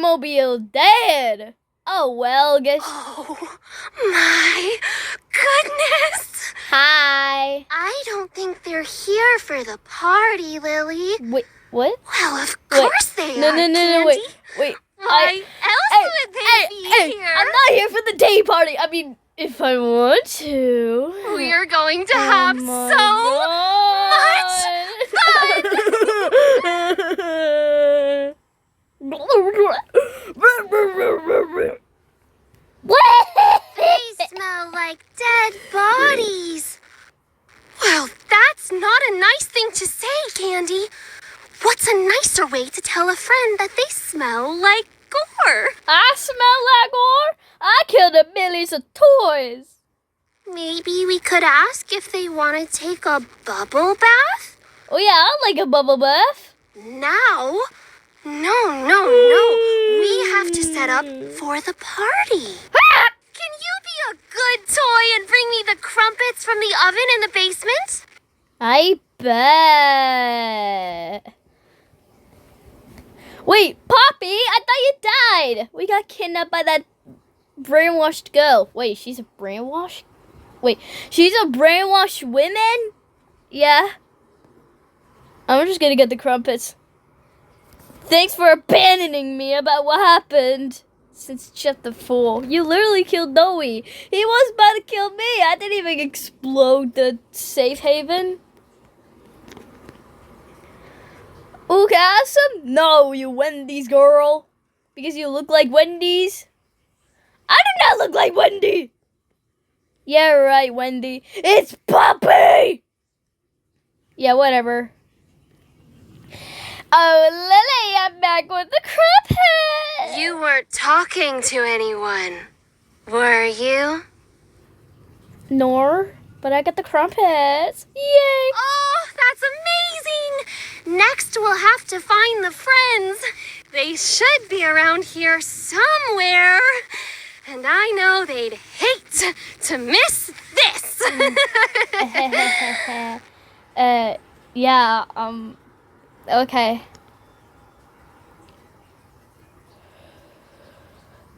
automobile dead. Oh, well, guess. Oh, my goodness. Hi. I don't think they're here for the party, Lily. Wait, what? Well, of course they No, are, no, no, Candy. no, wait. Why else would they be here? I'm not here for the day party. I mean, if I want to. We're going to have so much They smell like dead bodies. Well, that's not a nice thing to say, Candy. What's a nicer way to tell a friend that they smell like gore? I smell like gore. I killed a millions of toys. Maybe we could ask if they want to take a bubble bath? Oh yeah, I like a bubble bath. Now? No. We have to set up for the party. Can you be a good toy and bring me the crumpets from the oven in the basement? I bet. Wait, Poppy, I thought you died. We got kidnapped by that brainwashed girl. Wait, she's a brainwashed? Wait, she's a brainwashed woman? Yeah. I'm just gonna get the crumpets. Thanks for abandoning me about what happened. Since Chet the Fool. You literally killed Noe. He was about to kill me. I didn't even explode the safe haven. Ooh, can I have some? No, you Wendy's girl. Because you look like Wendy's. I do not look like Wendy. Yeah, right, Wendy. It's Poppy. Yeah, whatever. Oh, Lily, I'm back with the crumpets. You weren't talking to anyone, were you? Nor, but I got the crumpets. Yay! Oh, that's amazing! Next, we'll have to find the friends. They should be around here somewhere. And I know they'd hate to miss this. Yeah, okay.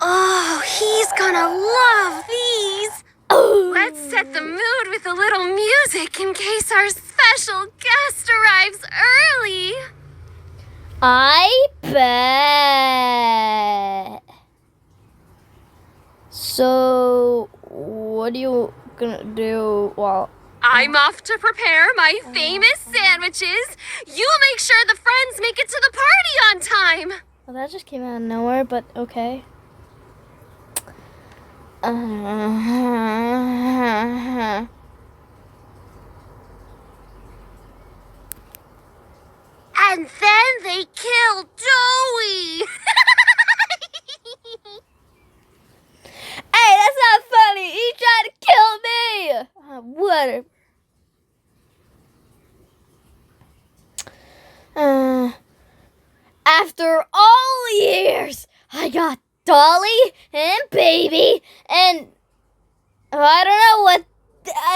Oh, he's gonna love these. Oh. Let's set the mood with a little music in case our special guest arrives early. I bet. So, what are you gonna do while... I'm off to prepare my famous sandwiches. You make sure the friends make it to the party on time. Well, that just came out of nowhere, but okay. And then they kill Joey. Hey, that's not funny. He tried to kill me. Whatever. After all years, I got Dolly and Baby, and I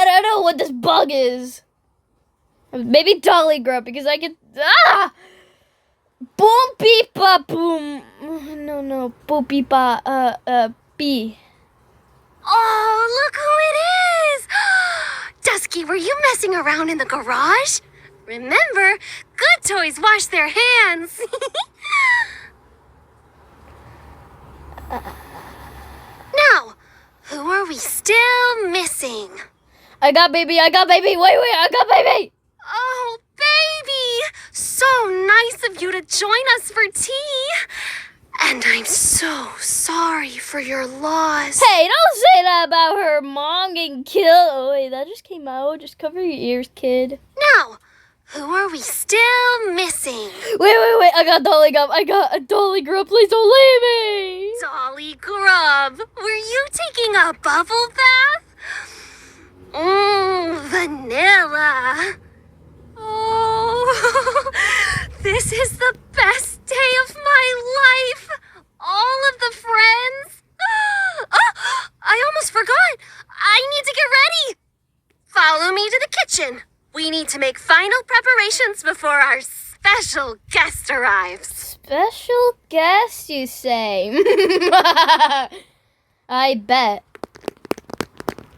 don't know what this bug is. Maybe Dolly grew up because I can boom beep ba boom. No boop beep ba bee. Oh, look who it is! Dusky, were you messing around in the garage? Remember, good toys wash their hands. Now, who are we still missing? I got baby. Wait, I got baby. Oh, baby! So nice of you to join us for tea. And I'm so sorry for your loss. Hey, don't say that about her mom getting killed. Oh, wait, that just came out. Just cover your ears, kid. Now, who are we still missing? Wait. I got Dolly Gum. I got a Dolly Grub. Please don't leave me. Dolly Grub, were you taking a bubble bath? Vanilla. Oh, this is the best day of my life. All of the friends. Oh, I almost forgot. I need to get ready. Follow me to the kitchen. We need to make final preparations before our special guest arrives. special guest, you say? I bet.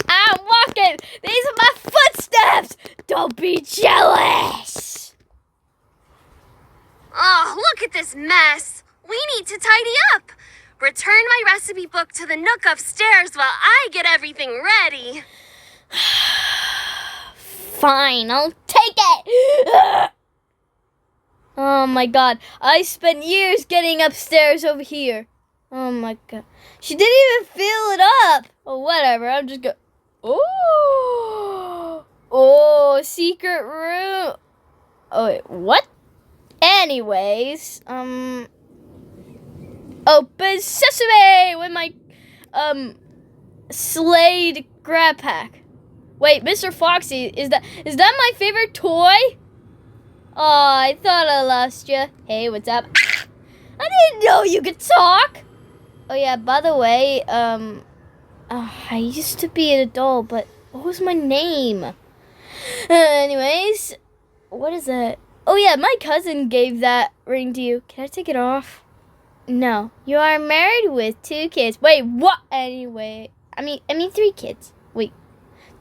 I'm walking. These are my footsteps. Don't be jealous. Oh, look at this mess. We need to tidy up. Return my recipe book to the nook upstairs while I get everything ready. Fine, I'll take it. Oh my god, I spent years getting upstairs over here. Oh my god. She didn't even fill it up. Oh, whatever, I'm just Oh, secret room. Oh, wait, what? Anyways, open sesame with my, Slade grab pack. Wait, Mr. Foxy, is that my favorite toy? Oh, I thought I lost you. Hey, what's up? I didn't know you could talk. Oh yeah, by the way, I used to be an adult, but what was my name? Anyways, what is that? Oh yeah, my cousin gave that ring to you. Can I take it off? No, you are married with 2 kids. Wait, what? Anyway, I mean 3 kids. Wait,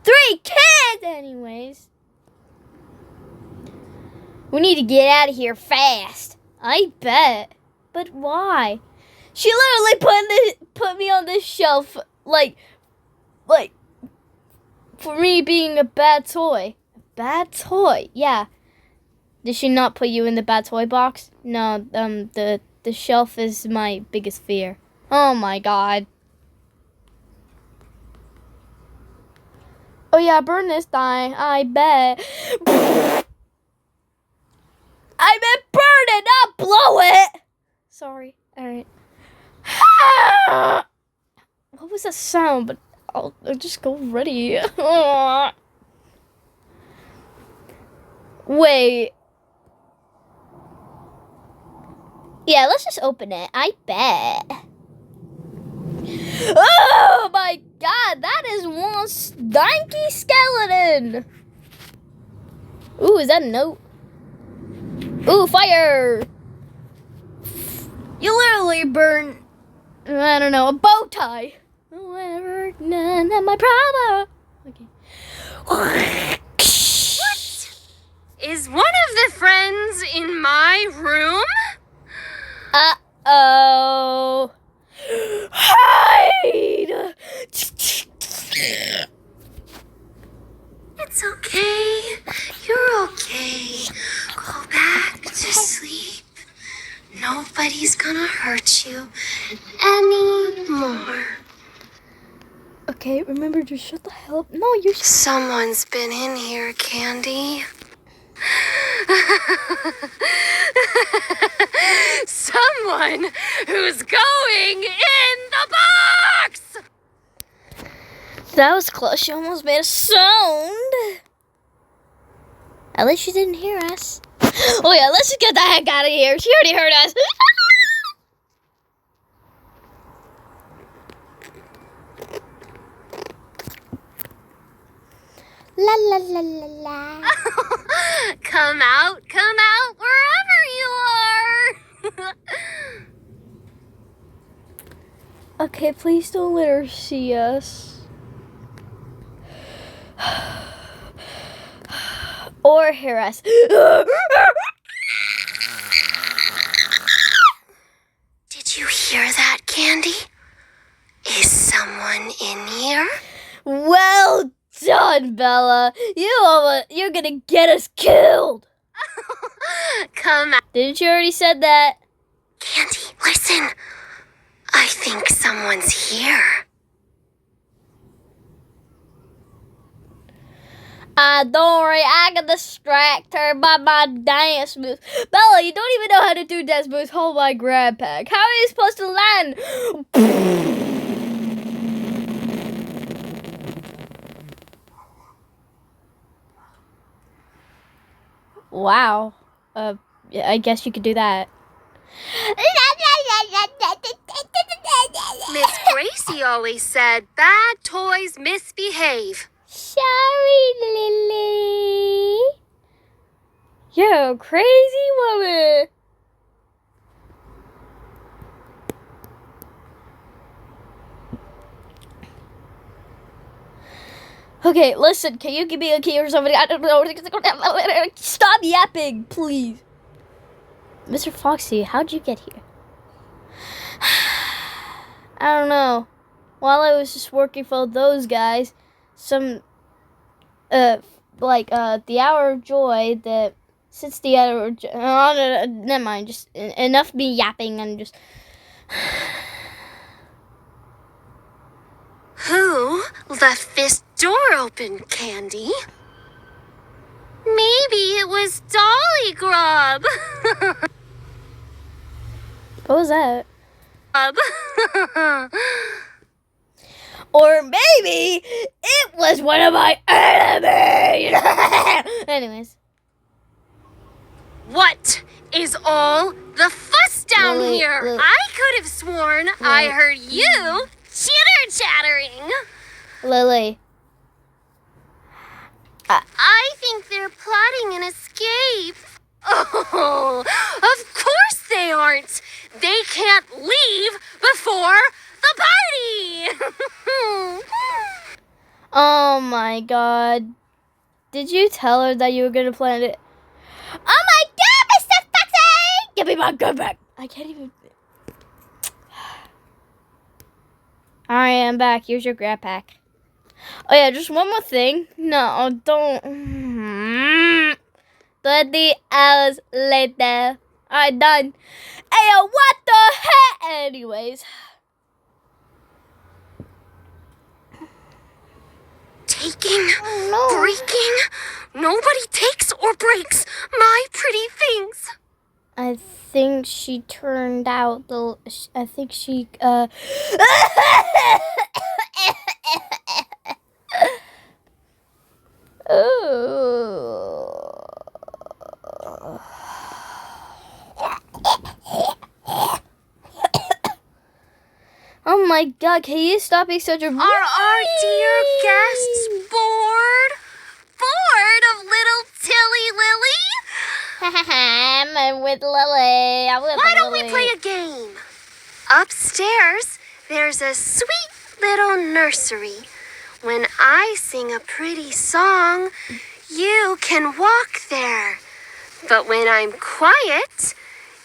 3 kids. Anyways, we need to get out of here fast. I bet. But why? She literally put me on this shelf, like, for me being a bad toy. A bad toy, yeah. Did she not put you in the bad toy box? No, the shelf is my biggest fear. Oh my god. Oh yeah, burn this time, I bet. I meant burn it, not blow it! Sorry, alright. What was that sound? But I'll just go ready. Wait. Yeah, let's just open it. I bet. Oh my god, that is one stanky skeleton. Ooh, is that a note? Ooh, fire. You literally burn, I don't know, a bow tie. Whatever, not my problem. Okay. What? Is one of the friends in my room? Uh-oh. Hide! It's okay. You're okay. Go back to sleep. Nobody's gonna hurt you anymore. Okay, remember to shut the hell up. No, you should. Someone's been in here, Candy. Someone who's going in the box! That was close. She almost made a sound. At least she didn't hear us. Oh yeah, let's just get the heck out of here. She already heard us. La la la la la. Come out, wherever you are. Okay, please don't let her see us. Or hear us. Did you hear that, Candy? Is someone in here? Well done, Bella. You're gonna get us killed. Come out. Didn't you already said that? Candy, listen. I think someone's here. Don't worry, I can distract her by my dance moves. Bella, you don't even know how to do dance moves. Hold my grab pack. How are you supposed to land? Wow. Yeah, I guess you could do that. Miss Gracie always said bad toys misbehave. Sorry, Lily. You're a crazy woman. Okay, listen, can you give me a key or something? I don't know. Stop yapping, please. Mr. Foxy, how'd you get here? I don't know. While I was just working for those guys, the hour of joy that since the hour of joy, never mind, just enough me yapping and just. Who left this door open, Candy? Maybe it was Dolly Grub. What was that? Or maybe it was one of my enemies. Anyways. What is all the fuss down Lily, here? Lily. I could have sworn I heard you chitter-chattering. Lily. I think they're plotting an escape. Oh, of course they aren't. They can't leave before the party. Oh my god. Did you tell her that you were gonna plan it? Oh my god, Mr. Foxy! Give me my gun back. I can't even. Alright, I'm back. Here's your grab pack. Oh yeah, just one more thing. No, don't. 20 hours later. Alright, done. Hey, yo, what the heck? Anyways. Taking, No. breaking. Nobody takes or breaks my pretty things. I think she turned out the. I think she. Oh my god, can you stop being such a. Are our dear guests bored? Bored of little Tilly Lily? I'm with Lily. Why don't we play a game? Upstairs, there's a sweet little nursery. When I sing a pretty song, you can walk there. But when I'm quiet,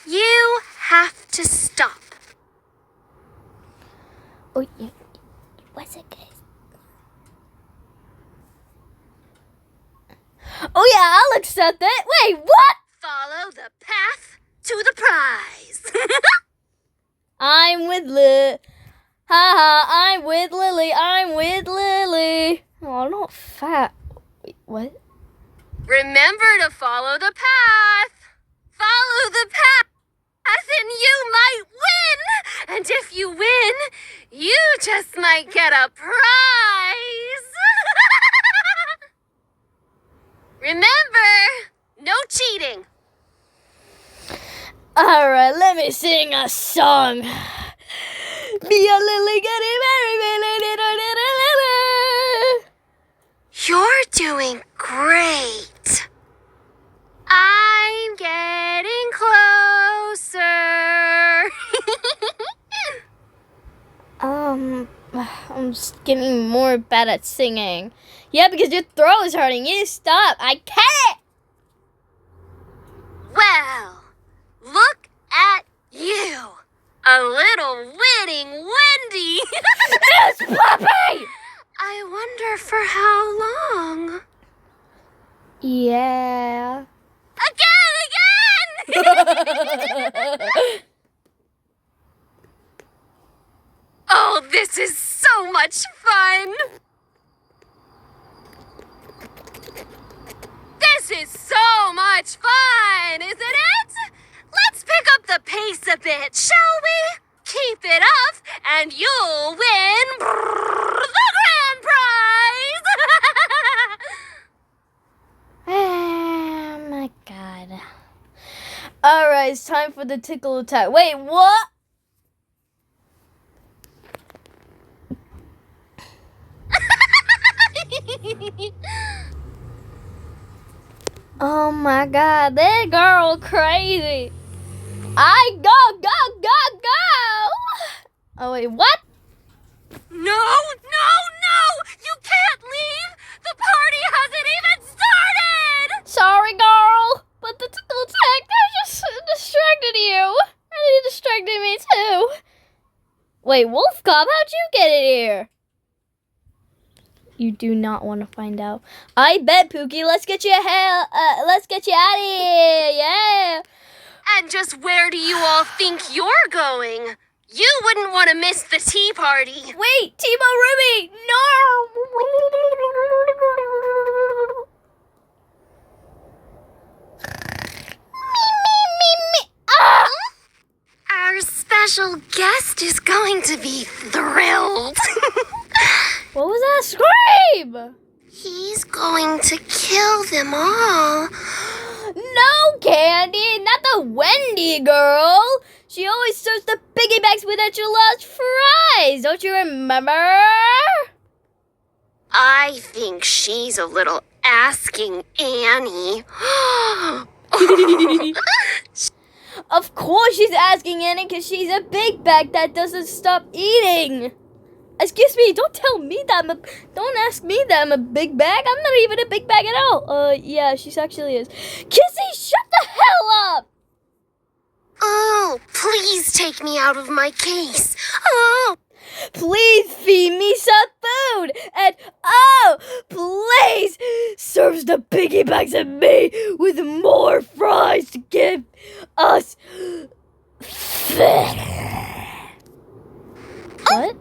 you have to stop. Oh, yeah. What's it, guys? Oh, yeah, I'll accept it. Wait, what? Follow the path to the prize. I'm with Lily. Haha, I'm with Lily. I'm with Lily. Oh, I'm not fat. Wait, what? Remember to follow the path. Follow the path and you might win. And if you win, you just might get a prize. Remember, no cheating. Alright, let me sing a song. Me and Lily getting married. You're doing great. I'm getting closer. I'm just getting more bad at singing. Yeah, because your throat is hurting. You stop. I can't. Well, look at you. A little winning Wendy. Miss Puppy! I wonder for how long. Yeah. Again! Oh, this is so much fun. This is so much fun, isn't it? Let's pick up the pace a bit, shall we? Keep it up, and you'll win the grand prize! Oh my god. Alright, it's time for the tickle attack. Wait, what? Oh my god, that girl crazy. I go. Oh wait, what? No! You can't leave! Wait, Wolf Cop, how'd you get in here? You do not want to find out. I bet, Pookie. Let's get you let's get you out of here. Yeah. And just where do you all think you're going? You wouldn't want to miss the tea party. Wait, Timo Ruby, no. Ah! Our special guest is going to be thrilled. What was that scream? He's going to kill them all. No, Candy, not the Wendy girl. She always serves the piggy banks with extra large fries. Don't you remember? I think she's a little asking Annie. Of course she's asking Annie because she's a big bag that doesn't stop eating. Excuse me, don't tell me that don't ask me that I'm a big bag. I'm not even a big bag at all. Yeah, she actually is. Kissy, shut the hell up! Oh, please take me out of my case. Oh, Please feed me some food. And oh, please serve the piggy banks and me with more fries to give us. What?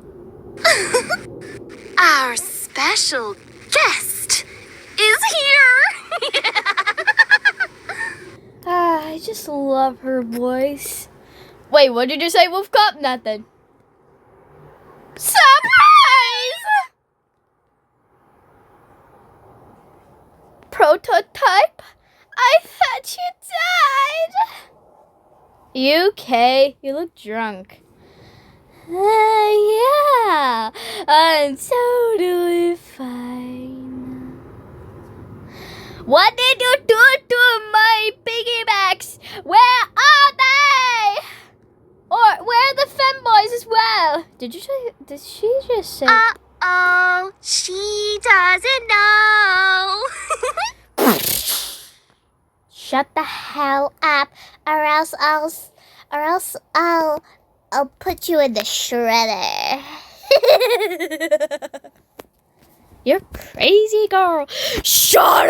our special guest is here. I just love her voice. Wait, what did you say, Wolf Cop? Nothing. Surprise! Prototype? I thought you died. UK, you look drunk. Yeah, I'm totally fine. What did you do to my piggybacks? Where are they? Or where are the femboys as well? Did she just say? Uh-oh, she doesn't know. Shut the hell up, or else I'll put you in the shredder. You're crazy, girl. Shut up!